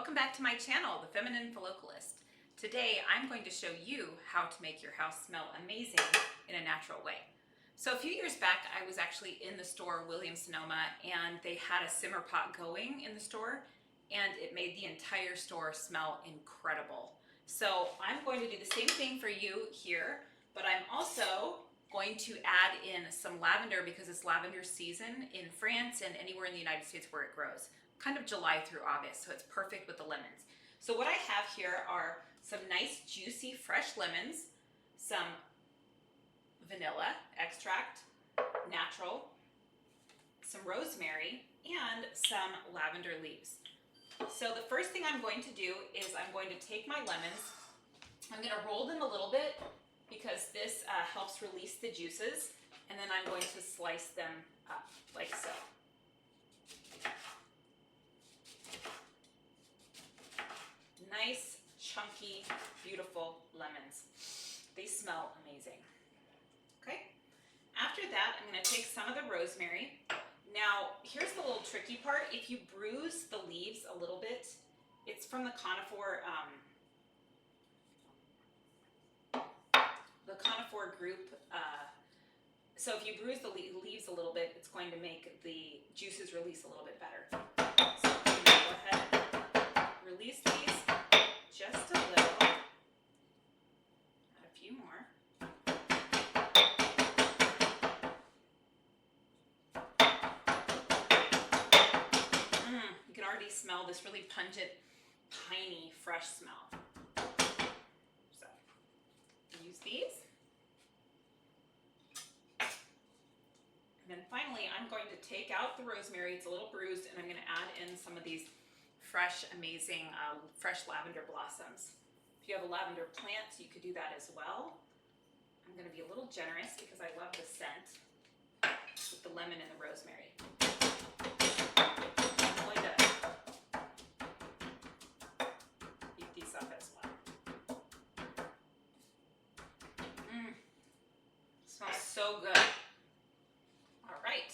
Welcome back to my channel, The Feminine Philocalist. Today I'm going to show you how to make your house smell amazing in a natural way. So a few years back I was actually in the store, Williams Sonoma, and they had a simmer pot going in the store and it made the entire store smell incredible. So I'm going to do the same thing for you here, but I'm also going to add in some lavender because it's lavender season in France and anywhere in the United States where it grows. Kind of July through August, so it's perfect with the lemons. So what I have here are some nice juicy fresh lemons, some vanilla extract, natural, some rosemary, and some lavender leaves. So the first thing I'm going to do is I'm going to take my lemons, I'm going to roll them a little bit because this helps release the juices, and then I'm going to slice them up like so. Nice, chunky, beautiful lemons. They smell amazing. Okay, after that I'm going to take some of the rosemary. Now here's the little tricky part. If you bruise the leaves a little bit, it's from the conifer group. So if you bruise the leaves a little bit, it's going to make the juices release a little bit better. So I'm going to go ahead and release these just a little. Add a few more. You can already smell this really pungent, piney, fresh smell. So use these. And then finally, I'm going to take out the rosemary. It's a little bruised, and I'm going to add in some of these fresh, amazing, fresh lavender blossoms. If you have a lavender plant, you could do that as well. I'm going to be a little generous because I love the scent with the lemon and the rosemary. I'm going to heat these up as well. Smells so good. All right.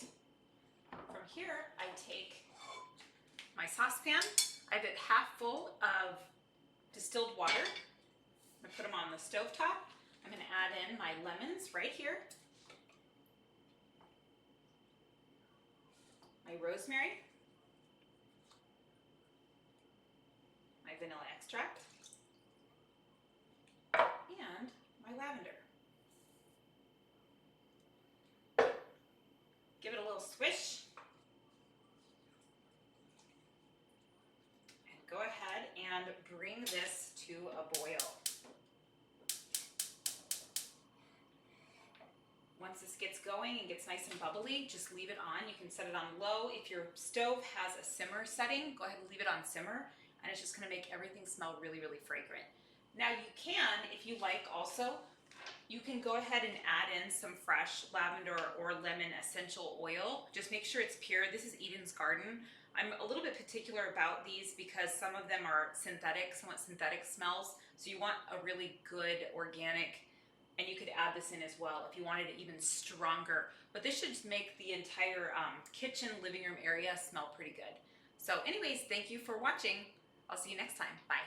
From here, I take my saucepan. I have it half full of distilled water. I'm going to put them on the stovetop. I'm going to add in my lemons right here, my rosemary, my vanilla extract, and my lavender. Give it a little swish. Go ahead and bring this to a boil. Once this gets going and gets nice and bubbly, just leave it on. You can set it on low. If your stove has a simmer setting, go ahead and leave it on simmer, and it's just going to make everything smell really, really fragrant. Now you can, if you like also, you can go ahead and add in some fresh lavender or lemon essential oil. Just make sure it's pure. This is Eden's Garden. I'm a little bit particular about these because some of them are synthetic, somewhat synthetic smells. So you want a really good organic, and you could add this in as well if you wanted it even stronger. But this should make the entire kitchen, living room area smell pretty good. So anyways, thank you for watching. I'll see you next time. Bye.